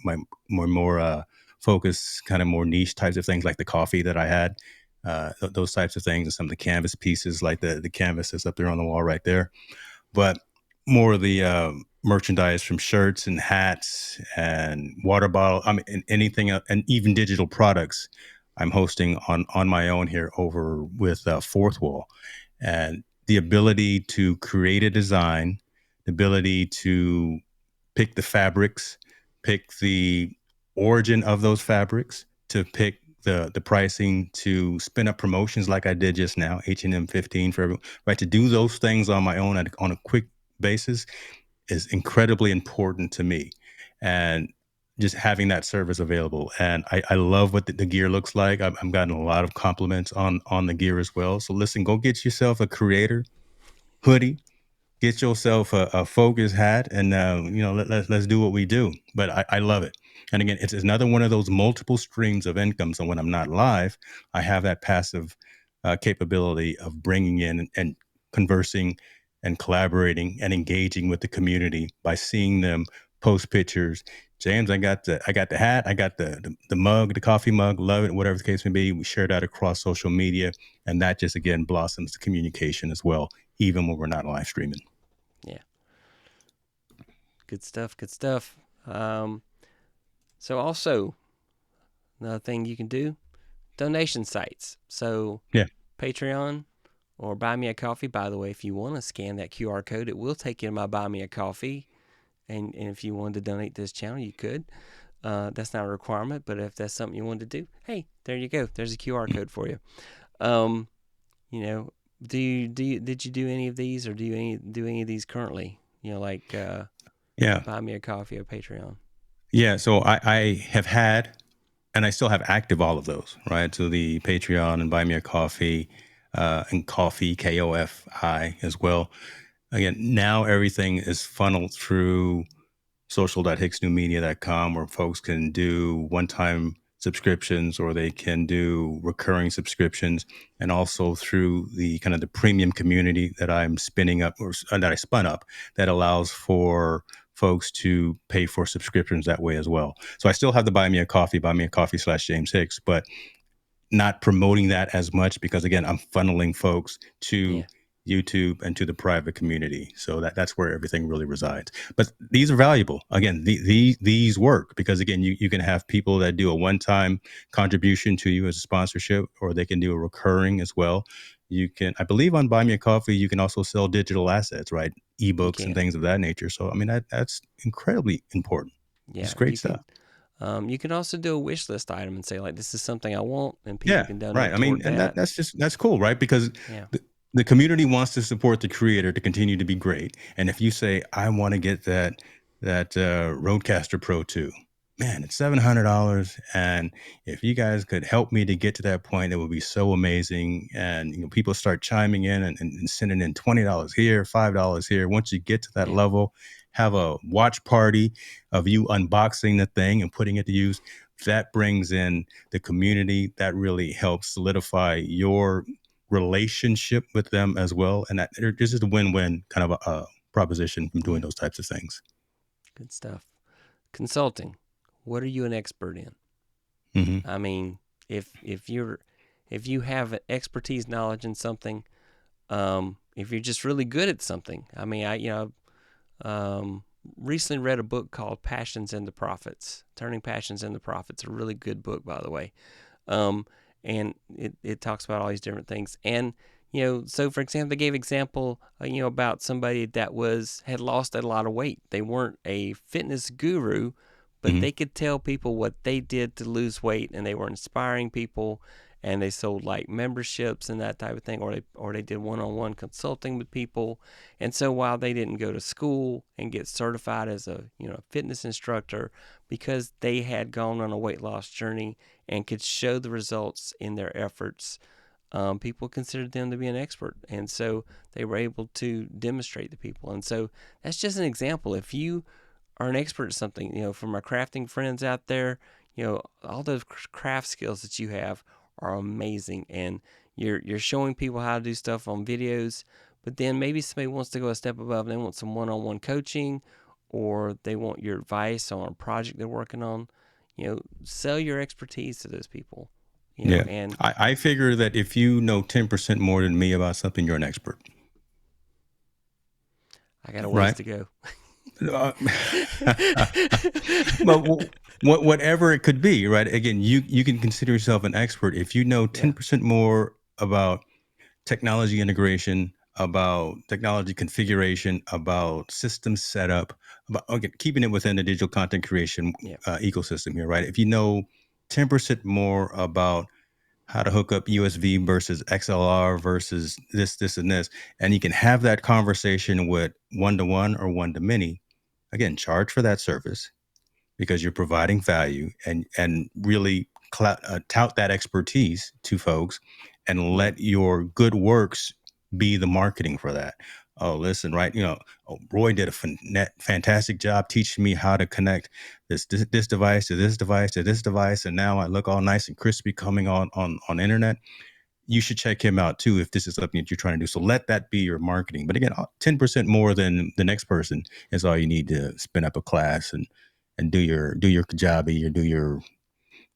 focused, kind of more niche types of things, like the coffee that I had. Those types of things, and some of the canvas pieces, like the canvas that's up there on the wall right there. But more of the merchandise, from shirts and hats and water bottle, and anything, and even digital products, I'm hosting on my own here over with Fourth Wall. And the ability to create a design, the ability to pick the fabrics, pick the origin of those fabrics, to pick the pricing, to spin up promotions like I did just now, H&M 15 for everyone, right? To do those things on my own on a quick basis is incredibly important to me. And just having that service available. And I love what the gear looks like. I'm gotten a lot of compliments on the gear as well. So listen, go get yourself a creator hoodie, get yourself a focus hat, and let's do what we do. But I love it. And again, it's another one of those multiple streams of income. So when I'm not live, I have that passive capability of bringing in and conversing and collaborating and engaging with the community by seeing them post pictures. James, I got the hat, I got the mug, the coffee mug, love it, whatever the case may be. We share that across social media, and that just again blossoms the communication as well, even when we're not live streaming. Yeah. Good stuff. Good stuff. So also another thing you can do, donation sites. So Yeah. Patreon or Buy Me a Coffee. By the way, if you want to scan that QR code, it will take you to my Buy Me a Coffee. And if you wanted to donate to this channel, you could. That's not a requirement, but if that's something you wanted to do, hey, there you go. There's a QR code for you. Did you do any of these, or do you do any of these currently? Like Buy Me a Coffee or Patreon. Yeah. So I have had, and I still have active all of those, right? So the Patreon and Buy Me a Coffee, and Coffee, KOFI as well. Again, now everything is funneled through social.hicksnewmedia.com, where folks can do one-time subscriptions, or they can do recurring subscriptions, and also through the kind of the premium community that I'm spinning up, or that I spun up, that allows for folks to pay for subscriptions that way as well. So I still have the Buy Me a Coffee /James Hicks, but not promoting that as much, because again, I'm funneling folks to YouTube and to the private community. So that's where everything really resides. But these are valuable. Again, these work, because again, you can have people that do a one-time contribution to you as a sponsorship, or they can do a recurring as well. You can, I believe on Buy Me a Coffee, you can also sell digital assets, right? Ebooks and things of that nature. So, I mean, that's incredibly important. Yeah. It's great stuff. You can also do a wish list item and say, like, this is something I want, and people can donate right. I mean, toward and that's cool, right? Because the community wants to support the creator to continue to be great. And if you say, I want to get that Rodecaster Pro 2, man, it's $700. And if you guys could help me to get to that point, it would be so amazing. And people start chiming in and sending in $20 here, $5 here. Once you get to that level, have a watch party of you unboxing the thing and putting it to use. That brings in the community. That really helps solidify your relationship with them as well. And that this is a win-win kind of a proposition from doing those types of things. Good stuff. Consulting. What are you an expert in? Mm-hmm. I mean, if you have expertise, knowledge in something, if you're just really good at something. I mean, I recently read a book called Passions into Profits, Turning Passions into Profits. A really good book, by the way. And it talks about all these different things. And, so for example, they gave example, about somebody that had lost a lot of weight. They weren't a fitness guru, but they could tell people what they did to lose weight, and they were inspiring people, and they sold like memberships and that type of thing, or they did one-on-one consulting with people. And so while they didn't go to school and get certified as a fitness instructor, because they had gone on a weight loss journey and could show the results in their efforts, people considered them to be an expert, and so they were able to demonstrate to people. And so that's just an example. If you are an expert at something, for my crafting friends out there, all those craft skills that you have are amazing, and you're showing people how to do stuff on videos. But then maybe somebody wants to go a step above, and they want some one-on-one coaching, or they want your advice on a project they're working on. Sell your expertise to those people. And I figure that if you know 10% more than me about something, you're an expert. I got a ways to go. Well, whatever it could be, right? Again, you can consider yourself an expert if you know 10% more about technology integration, about technology configuration, about system setup, about keeping it within the digital content creation ecosystem here, right? If you know 10% more about how to hook up USB versus XLR versus this, and this, and you can have that conversation with one-to-one or one-to-many, again, charge for that service because you're providing value and really tout that expertise to folks and let your good works be the marketing for that. Oh, listen, right? Roy did a fantastic job teaching me how to connect this device to this device to this device, and now I look all nice and crispy coming on internet. You should check him out too if this is something that you're trying to do. So let that be your marketing. But again, 10% more than the next person is all you need to spin up a class and do your Kajabi or do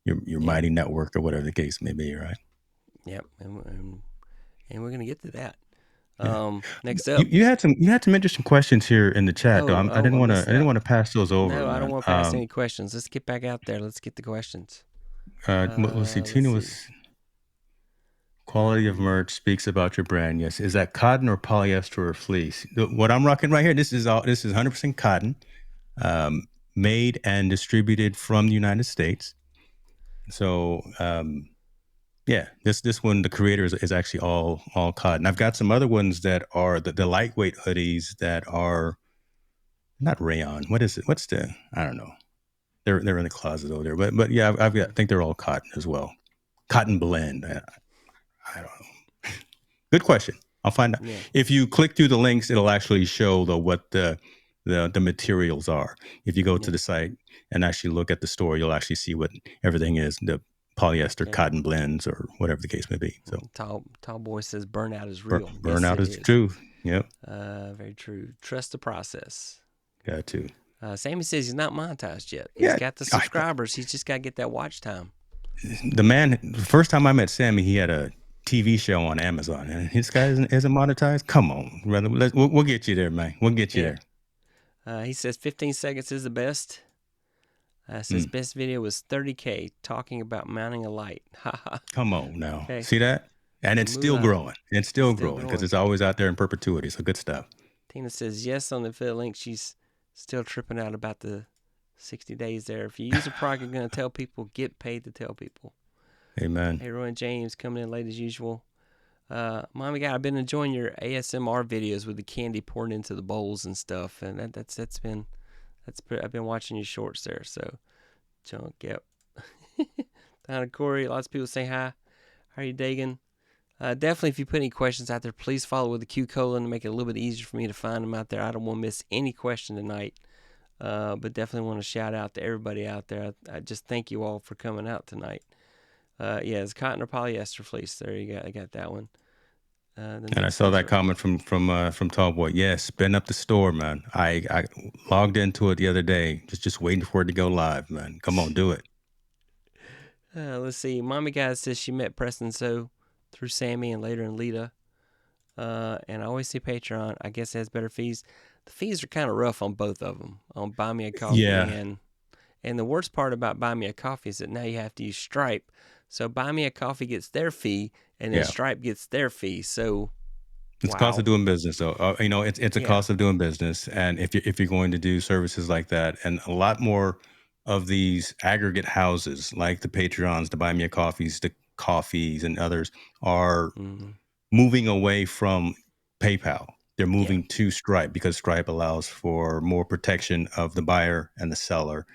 your mighty network or whatever the case may be, right? Yep, and we're gonna get to that. Next You, up. you had some interesting questions here in the chat though. I didn't want to pass those over. No, man. I don't want to pass any questions. Let's get back out there. Let's get the questions. Let's see. Tina was quality of merch speaks about your brand. Yes, is that cotton or polyester or fleece? What I'm rocking right here. This is 100% cotton, made and distributed from the United States. So yeah, this one, the creator is actually all cotton. I've got some other ones that are the lightweight hoodies that are not rayon. What is it? What's the? I don't know. They're in the closet over there. But yeah, I think they're all cotton as well. Cotton blend. I don't know. Good question. I'll find out. Yeah. If you click through the links, it'll actually show what the materials are. If you go to the site and actually look at the store, you'll actually see what everything is. The polyester, cotton blends, or whatever the case may be. So Tall Boy says burnout is real. Burnout is true. Yep. Very true. Trust the process. Got to. Sammy says he's not monetized yet. He's got the subscribers. He's just got to get that watch time. The first time I met Sammy, he had a TV show on Amazon, and his guy isn't monetized. Come on, brother. We'll get you there, man. We'll get you there. He says 15 seconds is the best. Says best video was 30K talking about mounting a light. Come on now. Okay. See that? And it's still growing. It's still growing because it's always out there in perpetuity. So good stuff. Tina says yes on the affiliate link. She's still tripping out about the 60 days there. If you use a product, you're going to tell people, get paid to tell people. Amen. Hey, Roy and James coming in late as usual. Mommy guy, I've been enjoying your ASMR videos with the candy pouring into the bowls and stuff, and I've been watching your shorts there. So, junk, yep. Donna Corey, lots of people say hi. How are you digging? Definitely, if you put any questions out there, please follow with the Q colon to make it a little bit easier for me to find them out there. I don't want to miss any question tonight, but definitely want to shout out to everybody out there. I just thank you all for coming out tonight. It's cotton or polyester fleece. There you go. I got that one. And I saw that comment from Tallboy. Yes, spin up the store, man. I logged into it the other day, just waiting for it to go live, man. Come on, do it. Let's see. Mommy guy says she met Preston So through Sammy and later in Lita. And I always see Patreon. I guess it has better fees. The fees are kind of rough on both of them. On Buy Me a Coffee and the worst part about Buy Me a Coffee is that now you have to use Stripe. So Buy Me a Coffee gets their fee, and then Stripe gets their fee. So it's cost of doing business, though. It's a cost of doing business, and if you're going to do services like that, and a lot more of these aggregate houses like the Patreons, the Buy Me a Coffees, the Coffees, and others are moving away from PayPal. They're moving to Stripe because Stripe allows for more protection of the buyer and the seller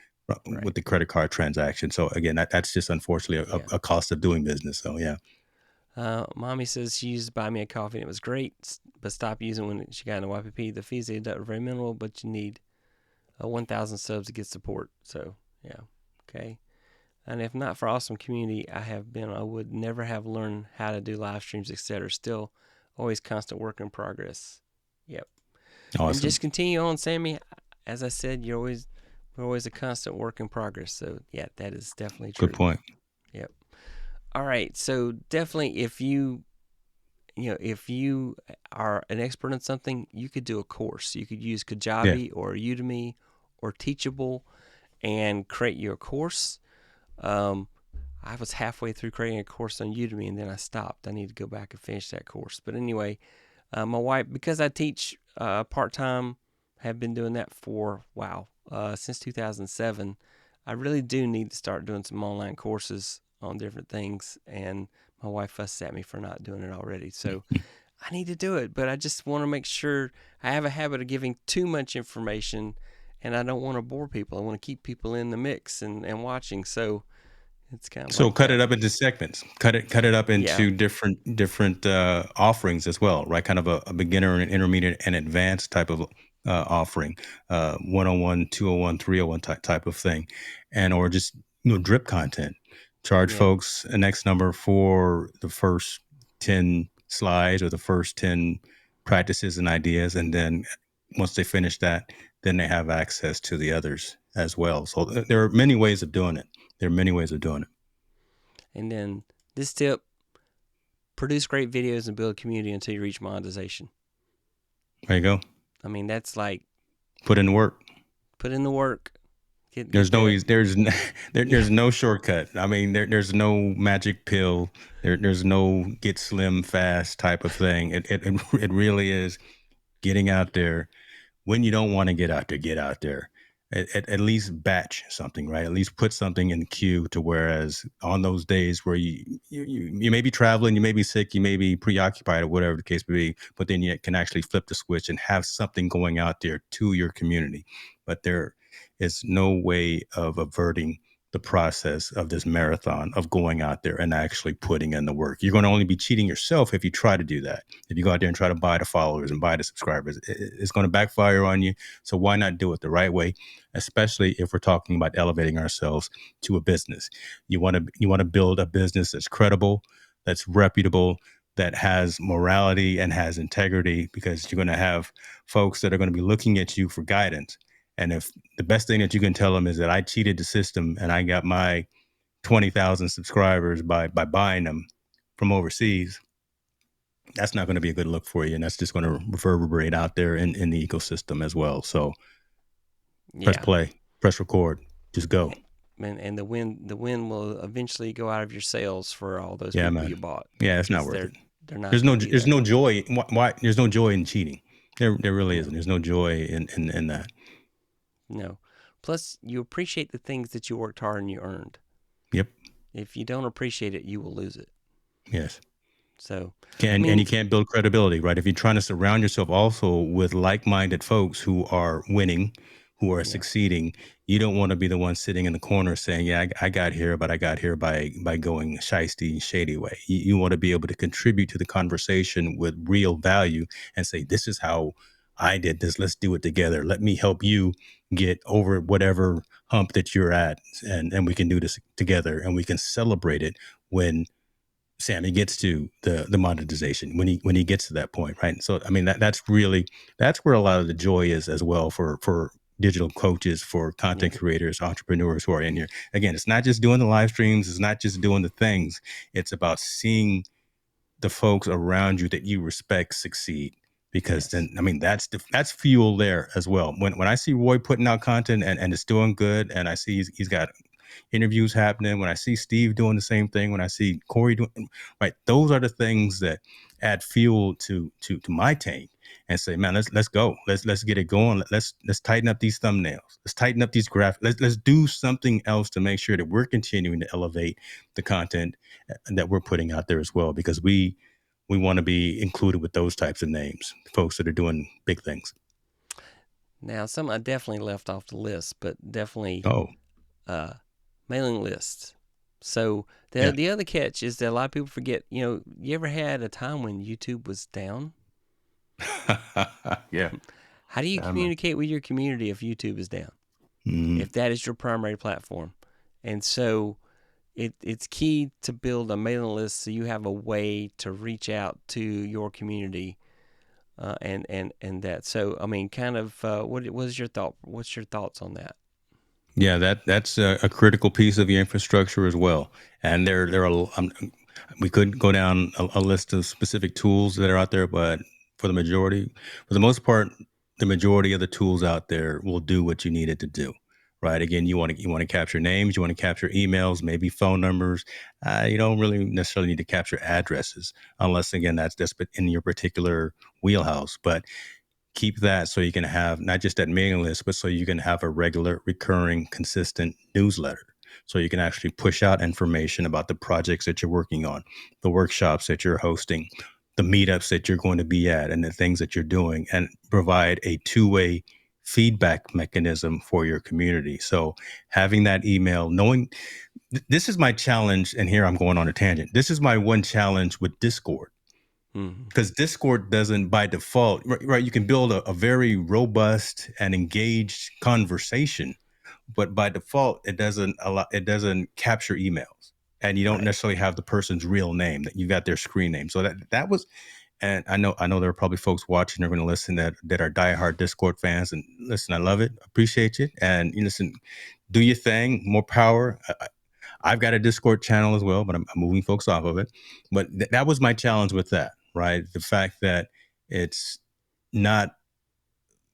with the credit card transaction. So again, that's just unfortunately a cost of doing business. So Mommy says she used Buy Me a Coffee and it was great, but stopped using when she got into YPP. The fees they deduct are very minimal, but you need 1,000 subs to get support. So okay. And if not for awesome community I would never have learned how to do live streams, etc. Still, always constant work in progress. Yep. Awesome. And just continue on, Sammy. As I said, we're always a constant work in progress. So that is definitely true. Good point. Yep. All right. So definitely, if you are an expert in something, you could do a course. You could use Kajabi or Udemy or Teachable and create your course. I I was halfway through creating a course on Udemy and then I stopped. I need to go back and finish that course. But anyway, my wife, because I teach part time, have been doing that for, since 2007. I really do need to start doing some online courses on different things. And my wife fussed at me for not doing it already. So I need to do it. But I just want to make sure I have a habit of giving too much information and I don't want to bore people. I want to keep people in the mix and watching. So it's kind of So like cut that. it up into segments. Cut it up Yeah. into different offerings as well, right? Kind of a beginner and intermediate and advanced type of offering, 101, 201, 301 type of thing, and or just drip content. Charge Yeah. folks an X number for the first 10 slides or the first 10 practices and ideas, and then once they finish that, then they have access to the others as well. So there are many ways of doing it. There are many ways of doing it. And then this tip, produce great videos and build a community until you reach monetization. There you go. I mean, that's like Put in the work. put in the work. Get There's no that. easy, there's Yeah. there's no shortcut. I mean, there's no magic pill. There's no get slim fast type of thing. It really is getting out there when you don't want to get out there. At least batch something, right? At least put something in the queue to whereas on those days where you may be traveling, you may be sick, you may be preoccupied or whatever the case may be, but then you can actually flip the switch and have something going out there to your community. But there is no way of averting the process of this marathon of going out there and actually putting in the work. You're going to only be cheating yourself if you try to do that. If you go out there and try to buy the followers and buy the subscribers, it's going to backfire on you. So why not do it the right way, especially if we're talking about elevating ourselves to a business? You want to build a business that's credible, that's reputable, that has morality and has integrity, because you're going to have folks that are going to be looking at you for guidance. And if the best thing that you can tell them is that I cheated the system and I got my 20,000 subscribers by buying them from overseas, that's not going to be a good look for you. And that's just going to reverberate out there in the ecosystem as well. So press Yeah. play, press record, just go. And the wind will eventually go out of your sales for all those Yeah, people man. you bought Yeah, it's not because worth it. they're not There's going no to be there's there. no joy. Why there's no joy in cheating. There really No. isn't. There's no joy in that. No. Plus, you appreciate the things that you worked hard and you earned. Yep. If you don't appreciate it, you will lose it. Yes. So, I And mean, you can't build credibility, right? If you're trying to surround yourself also with like-minded folks who are winning, who are yeah, succeeding, you don't want to be the one sitting in the corner saying, "Yeah, I got here, but I got here by going shiesty, shady way." You want to be able to contribute to the conversation with real value and say, "This is how I did this. Let's do it together. Let me help you get over whatever hump that you're at, and we can do this together, and we can celebrate it when." Sammy gets to the monetization when he gets to that point, right? So I mean that's where a lot of the joy is as well for digital coaches, for yeah, content creators, entrepreneurs who are in here. Again, it's not just doing the live streams, it's not just doing the things. It's about seeing the folks around you that you respect succeed. Because yes, then, I mean, that's fuel there as well. When I see Roy putting out content and it's doing good, and I see he's got interviews happening, when I see Steve doing the same thing, when I see Corey doing right, those are the things that add fuel to my tank and say, man, let's go, let's get it going, let's tighten up these thumbnails, let's tighten up these graphics, let's do something else to make sure that we're continuing to elevate the content that we're putting out there as well, because we want to be included with those types of names, folks that are doing big things. Now, some I definitely left off the list, but definitely Oh, uh, mailing lists. So yeah. the other catch is that a lot of people forget. You ever had a time when YouTube was down? Yeah. How do you Yeah, man. communicate with your community if YouTube is down? Mhm. If that is your primary platform, and so it's key to build a mailing list so you have a way to reach out to your community, and that. So I mean, kind of, what was your thought? What's your thoughts on that? Yeah, that's a critical piece of the infrastructure as well. And there are we could go down a list of specific tools that are out there, but for the most part, the majority of the tools out there will do what you need it to do, right? Again, you want to capture names, you want to capture emails, maybe phone numbers. You don't really necessarily need to capture addresses, unless again that's just in your particular wheelhouse. But keep that so you can have not just that mailing list, but so you can have a regular, recurring, consistent newsletter. So you can actually push out information about the projects that you're working on, the workshops that you're hosting, the meetups that you're going to be at, and the things that you're doing, and provide a two-way feedback mechanism for your community. So having that email, knowing this is my challenge, and here I'm going on a tangent. This is my one challenge with Discord, because Discord doesn't by default, right? You can build a very robust and engaged conversation, but by default, it doesn't capture emails, and you don't necessarily have the person's real name. That you got their screen name. So that was, and I know there are probably folks watching or going to listen that are diehard Discord fans. And listen, I love it, appreciate you, and you listen, do your thing, more power. I've got a Discord channel as well, but I'm moving folks off of it. But that was my challenge with that, right? The fact that it's not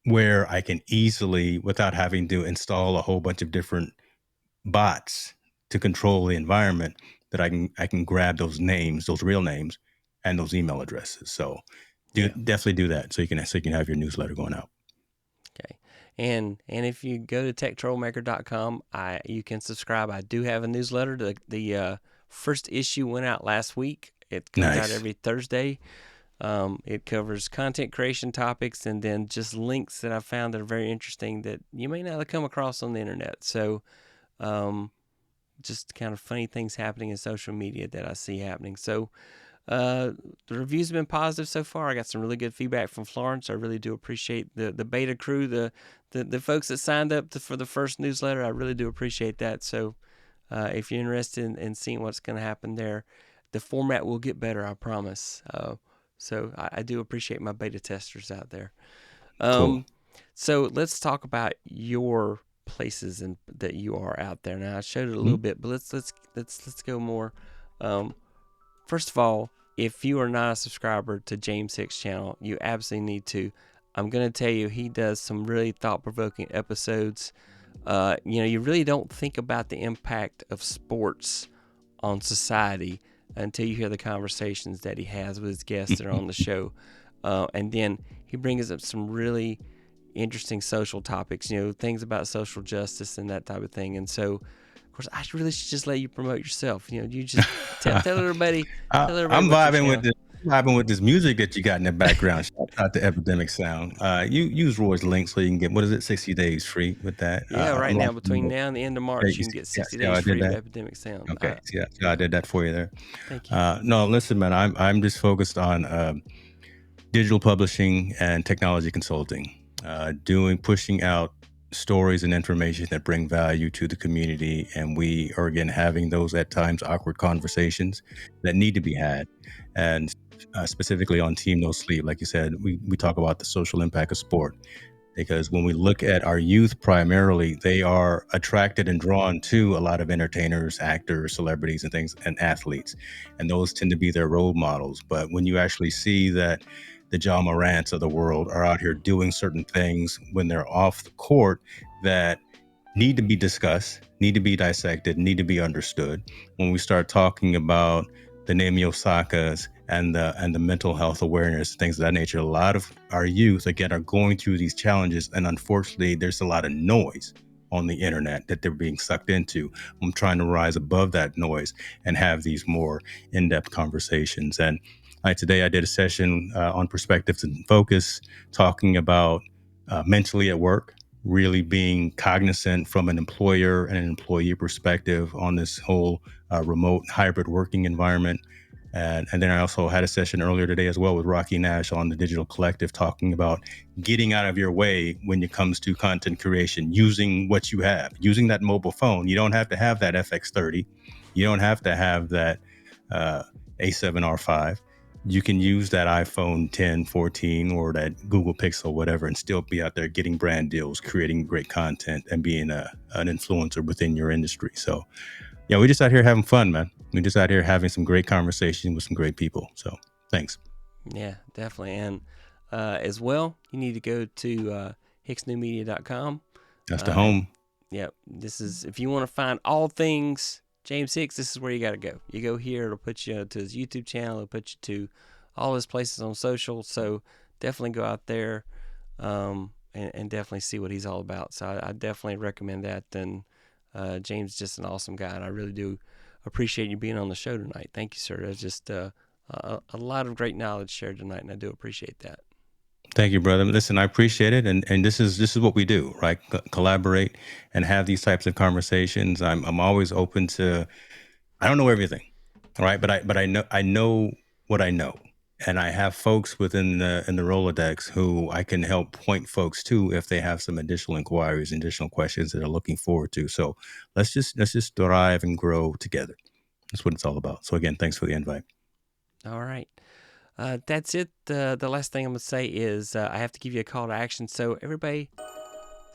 where I can easily, without having to install a whole bunch of different bots to control the environment, that I can grab those names, those real names, and those email addresses. So definitely do that so you can have your newsletter going out. Okay. And if you go to techtrollmaker.com, you can subscribe. I do have a newsletter. The first issue went out last week. It comes out every Thursday. It covers content creation topics and then just links that I found that are very interesting that you may not have come across on the internet. So just kind of funny things happening in social media that I see happening. So the reviews have been positive so far. I got some really good feedback from Florence. I really do appreciate the beta crew, the folks that signed up for the first newsletter. I really do appreciate that. So if you're interested in seeing what's going to happen there, the format will get better, I promise. So I do appreciate my beta testers out there. Cool. So let's talk about your places and that you are out there. Now I showed it a little bit, but let's go more. First of all, if you are not a subscriber to James Hicks' channel, you absolutely need to. I'm going to tell you, he does some really thought-provoking episodes. You really don't think about the impact of sports on society until you hear the conversations that he has with his guests that are on the show. And then he brings up some really interesting social topics, things about social justice and that type of thing. And so, of course, I really should just let you promote yourself. You just tell everybody. I'm vibing with this music that you got in the background. Shout out to Epidemic Sound. You use Roy's link so you can get, what is it, 60 days free with that? Yeah, right now, between now and the end of March, you can get 60 days free of Epidemic Sound. Okay, see how I did that for you there. Thank you. No, listen, man, I'm just focused on digital publishing and technology consulting, pushing out stories and information that bring value to the community. And we are, again, having those at times awkward conversations that need to be had. And specifically on Team No Sleep, like you said, we talk about the social impact of sport. Because when we look at our youth primarily, they are attracted and drawn to a lot of entertainers, actors, celebrities, and things, and athletes. And those tend to be their role models. But when you actually see that the John Morants of the world are out here doing certain things when they're off the court that need to be discussed, need to be dissected, need to be understood. When we start talking about the Naomi Osakas and the mental health awareness, things of that nature, a lot of our youth, again, are going through these challenges. And unfortunately, there's a lot of noise on the internet that they're being sucked into. I'm trying to rise above that noise and have these more in-depth conversations. And today I did a session on perspectives and focus, talking about mentally at work, really being cognizant from an employer and an employee perspective on this whole remote hybrid working environment. And then I also had a session earlier today as well with Rocky Nash on the Digital Collective, talking about getting out of your way when it comes to content creation, using what you have, using that mobile phone. You don't have to have that FX30. You don't have to have that A7R5. You can use that iPhone 10, 14, or that Google Pixel, whatever, and still be out there getting brand deals, creating great content, and being an influencer within your industry. So, yeah, we're just out here having fun, man. We're just out here having some great conversation with some great people. So, thanks. Yeah, definitely. And as well, you need to go to hicksnewmedia.com. That's the home. Yep. This is, if you want to find all things James Hicks, this is where you got to go. You go here, it'll put you to his YouTube channel, it'll put you to all his places on social. So definitely go out there and definitely see what he's all about. So I definitely recommend that. And James is just an awesome guy, and I really do appreciate you being on the show tonight. Thank you, sir. There's just a lot of great knowledge shared tonight, and I do appreciate that. Thank you, brother. Listen, I appreciate it, and this is what we do, right? Collaborate and have these types of conversations. I'm always open to. I don't know everything, right? But I know what I know, and I have folks within the Rolodex who I can help point folks to if they have some additional inquiries, additional questions that they're looking forward to. So let's just thrive and grow together. That's what it's all about. So again, thanks for the invite. All right. That's it. The last thing I'm going to say is I have to give you a call to action. So everybody,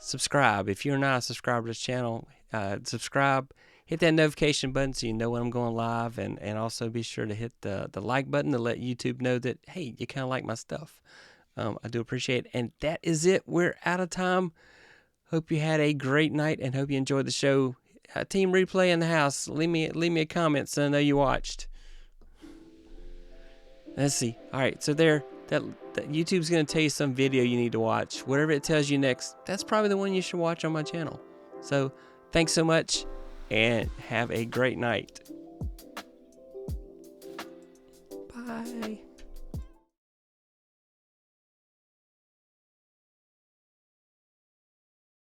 subscribe. If you're not a subscriber to this channel, subscribe. Hit that notification button so you know when I'm going live. And also be sure to hit the like button to let YouTube know that, hey, you kind of like my stuff. I do appreciate it. And that is it. We're out of time. Hope you had a great night and hope you enjoyed the show. Team Replay in the house. Leave me a comment so I know you watched. Let's see. All right, so that YouTube's going to tell you some video you need to watch. Whatever it tells you next, that's probably the one you should watch on my channel. So thanks so much, and have a great night. Bye.